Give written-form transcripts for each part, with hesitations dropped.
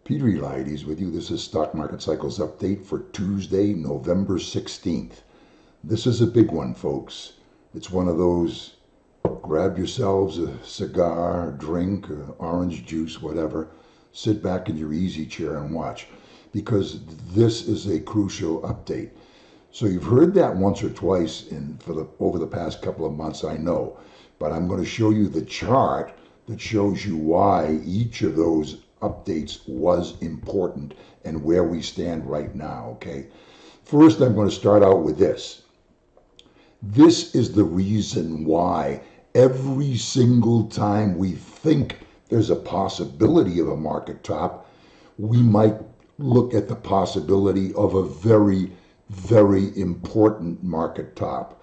Peter Eliades with you. This is Stock Market Cycles Update for Tuesday, November 16th. This is a big one, folks. It's one of those, grab yourselves a cigar, drink, orange juice, whatever. Sit back in your easy chair and watch, because this is a crucial update. So you've heard that once or twice over the past couple of months, I know. But I'm going to show you the chart that shows you why each of those updates was important and where we stand right now, okay? First, I'm going to start out with this. This is the reason why every single time we think there's a possibility of a market top, we might look at the possibility of a very, very important market top.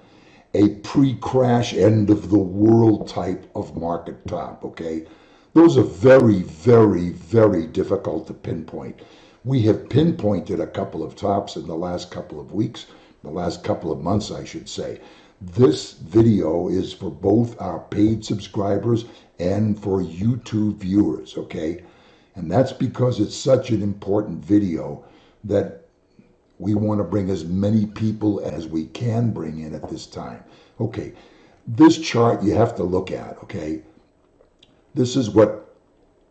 A pre-crash end of the world type of market top, okay? Those are very, very, very difficult to pinpoint. We have pinpointed a couple of tops in the last couple of weeks, the last couple of months, I should say. This video is for both our paid subscribers and for YouTube viewers, okay? And that's because it's such an important video that we want to bring as many people as we can bring in at this time. Okay, this chart you have to look at, okay? This is what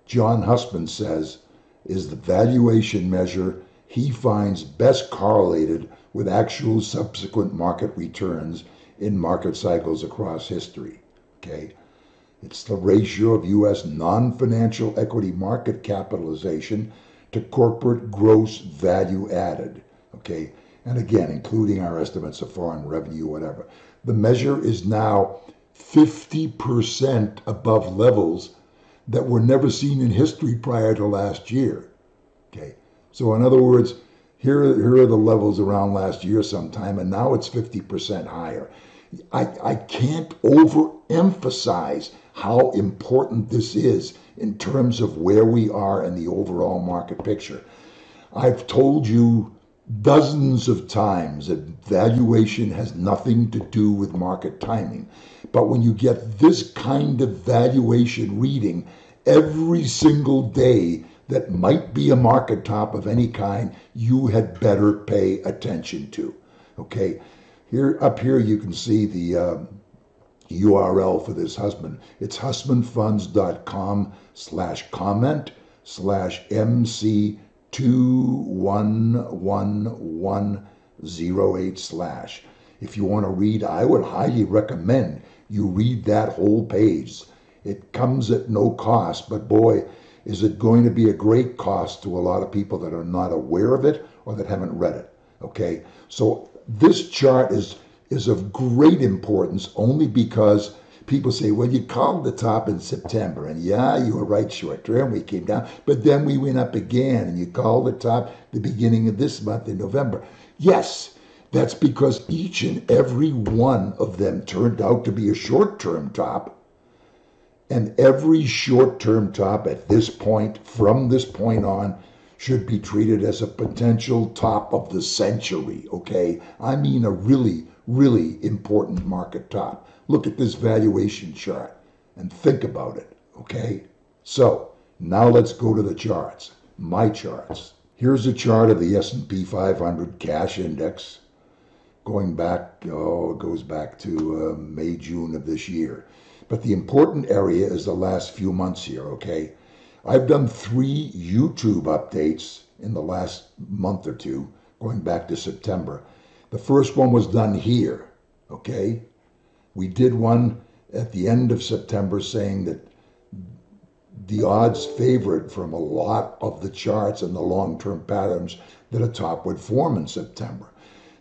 John Hussman says is the valuation measure he finds best correlated with actual subsequent market returns in market cycles across history, okay? It's the ratio of U.S. non-financial equity market capitalization to corporate gross value added, okay? And again, including our estimates of foreign revenue, whatever. The measure is now 50% above levels that were never seen in history prior to last year. Okay, so in other words, here are the levels around last year sometime, and now it's 50% higher. I can't overemphasize how important this is in terms of where we are in the overall market picture. I've told you dozens of times that valuation has nothing to do with market timing. But when you get this kind of valuation reading every single day that might be a market top of any kind, you had better pay attention to. Okay, up here you can see the URL for this Hussman. It's hussmanfunds.com/MC211108/. If you want to read, I would highly recommend you read that whole page. It comes at no cost, but boy, is it going to be a great cost to a lot of people that are not aware of it or that haven't read it, okay? So this chart is of great importance only because people say, well, you called the top in September, and yeah, you were right short term, we came down, but then we went up again, and you called the top the beginning of this month in November. Yes, that's because each and every one of them turned out to be a short-term top, and every short-term top at this point, from this point on, should be treated as a potential top of the century, okay? I mean a really, really important market top. Look at this valuation chart and think about it, okay? So now let's go to the charts, my charts. Here's a chart of the S&P 500 cash index going back, it goes back to May, June of this year. But the important area is the last few months here, okay? I've done 3 YouTube updates in the last month or two, going back to September. The first one was done here, okay? We did one at the end of September saying that the odds favored from a lot of the charts and the long-term patterns that a top would form in September.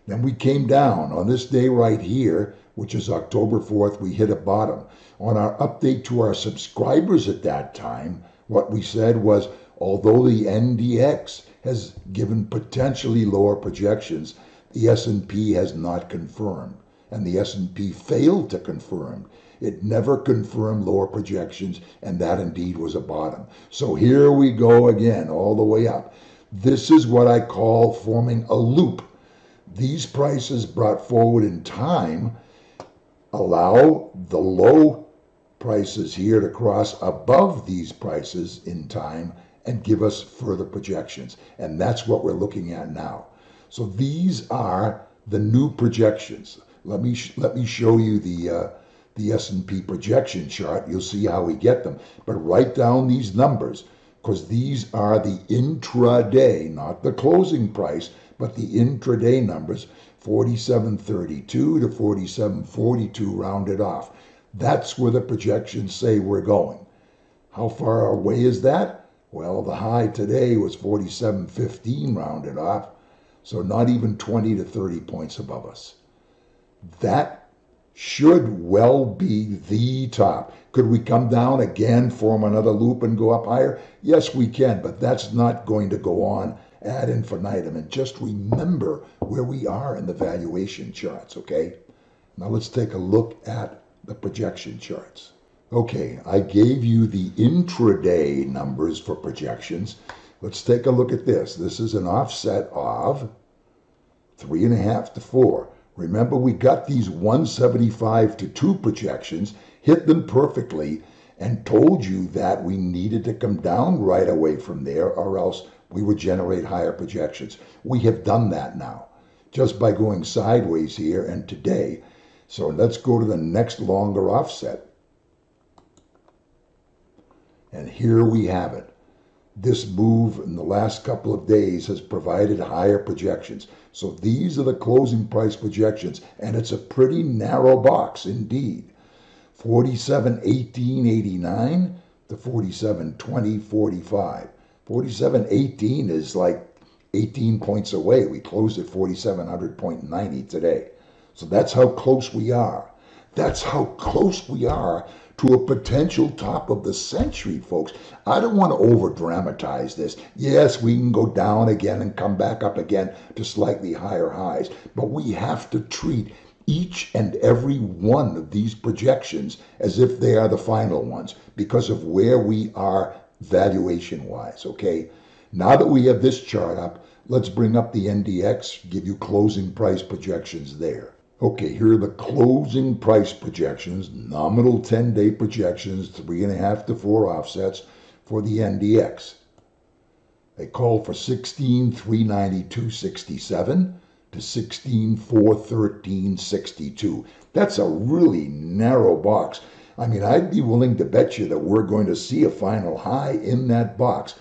Then we came down. On this day right here, which is October 4th, we hit a bottom. On our update to our subscribers at that time, what we said was, although the NDX has given potentially lower projections, the S&P has not confirmed, and the S&P failed to confirm. It never confirmed lower projections, and that indeed was a bottom. So here we go again, all the way up. This is what I call forming a loop. These prices brought forward in time allow the low prices here to cross above these prices in time and give us further projections. And that's what we're looking at now. So these are the new projections. Let me show you the S&P projection chart. You'll see how we get them. But write down these numbers, because these are the intraday, not the closing price, but the intraday numbers, 47.32 to 47.42 rounded off. That's where the projections say we're going. How far away is that? Well, the high today was 47.15 rounded off, so not even 20 to 30 points above us. That should well be the top. Could we come down again, form another loop, and go up higher? Yes, we can, but that's not going to go on ad infinitum. And just remember where we are in the valuation charts, okay? Now let's take a look at the projection charts. Okay, I gave you the intraday numbers for projections. Let's take a look at this. This is an offset of 3.5 to 4. Remember, we got these 175 to 2 projections, hit them perfectly, and told you that we needed to come down right away from there, or else we would generate higher projections. We have done that now, just by going sideways here and today. So let's go to the next longer offset. And here we have it. This move in the last couple of days has provided higher projections. So these are the closing price projections, and it's a pretty narrow box indeed. 47.1889 to 47.2045. 47.18 is like 18 points away. We closed at 4700.90 today. So that's how close we are. That's how close we are to a potential top of the century, folks. I don't want to over dramatize this. Yes, we can go down again and come back up again to slightly higher highs, but we have to treat each and every one of these projections as if they are the final ones because of where we are valuation wise, okay? Now that we have this chart up, let's bring up the NDX, give you closing price projections there. Okay, here are the closing price projections, nominal 10-day projections, 3.5 to 4 offsets for the NDX. They call for 16,392.67 to 16,413.62. That's a really narrow box. I mean, I'd be willing to bet you that we're going to see a final high in that box.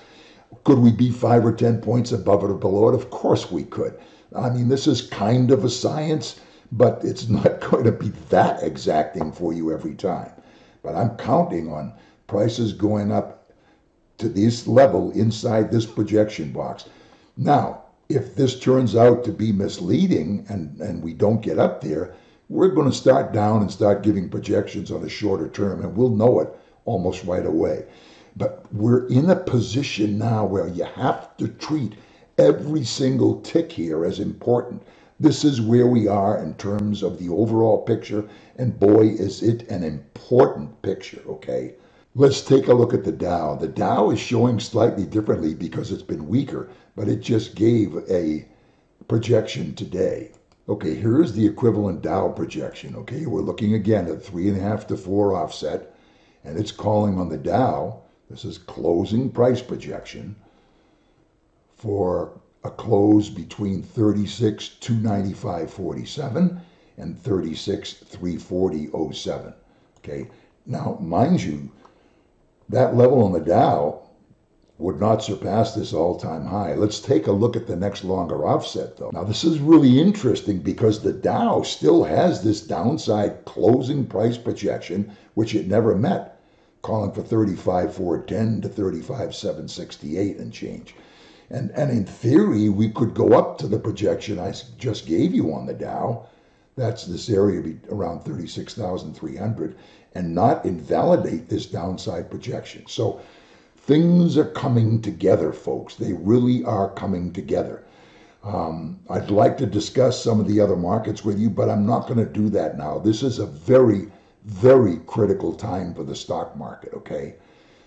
Could we be 5 or 10 points above it or below it? Of course we could. I mean, this is kind of a science, but it's not going to be that exacting for you every time. But I'm counting on prices going up to this level inside this projection box. Now, if this turns out to be misleading and we don't get up there, we're going to start down and start giving projections on a shorter term, and we'll know it almost right away. But we're in a position now where you have to treat every single tick here as important. This is where we are in terms of the overall picture, and boy, is it an important picture, okay? Let's take a look at the Dow. The Dow is showing slightly differently because it's been weaker, but it just gave a projection today. Okay, here's the equivalent Dow projection, okay? We're looking again at 3.5 to 4 offset, and it's calling on the Dow. This is closing price projection for a close between 36,295.47 and 36,340.07. Okay, now mind you, that level on the Dow would not surpass this all-time high. Let's take a look at the next longer offset, though. Now, this is really interesting because the Dow still has this downside closing price projection, which it never met, calling for 35,410 to 35,768 and change. And in theory, we could go up to the projection I just gave you on the Dow. That's this area around 36,300 and not invalidate this downside projection. So things are coming together, folks. They really are coming together. I'd like to discuss some of the other markets with you, but I'm not going to do that now. This is a very, very critical time for the stock market, okay?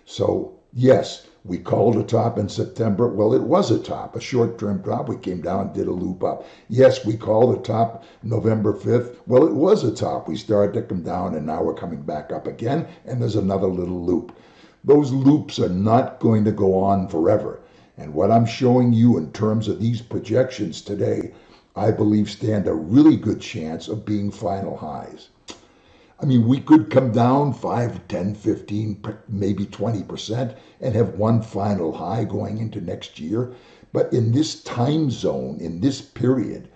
So, yes, we called a top in September. Well, it was a top, a short-term top. We came down, did a loop up. Yes, we called a top November 5th. Well, it was a top. We started to come down, and now we're coming back up again, and there's another little loop. Those loops are not going to go on forever. And what I'm showing you in terms of these projections today, I believe stand a really good chance of being final highs. I mean, we could come down 5, 10, 15, maybe 20% and have one final high going into next year. But in this time zone, in this period,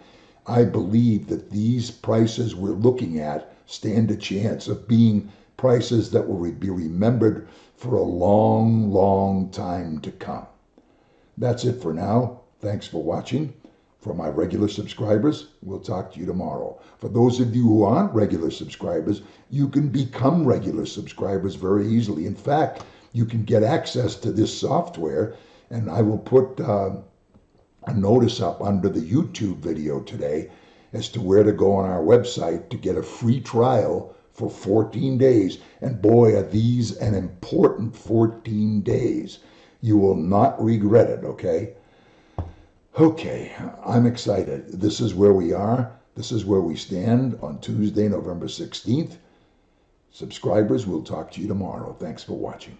I believe that these prices we're looking at stand a chance of being prices that will be remembered for a long, long time to come. That's it for now. Thanks for watching. For my regular subscribers, we'll talk to you tomorrow. For those of you who aren't regular subscribers, you can become regular subscribers very easily. In fact, you can get access to this software, and I will put a notice up under the YouTube video today as to where to go on our website to get a free trial for 14 days. And boy, are these an important 14 days. You will not regret it, okay? Okay, I'm excited. This is where we are. This is where we stand on Tuesday, November 16th. Subscribers, we'll talk to you tomorrow. Thanks for watching.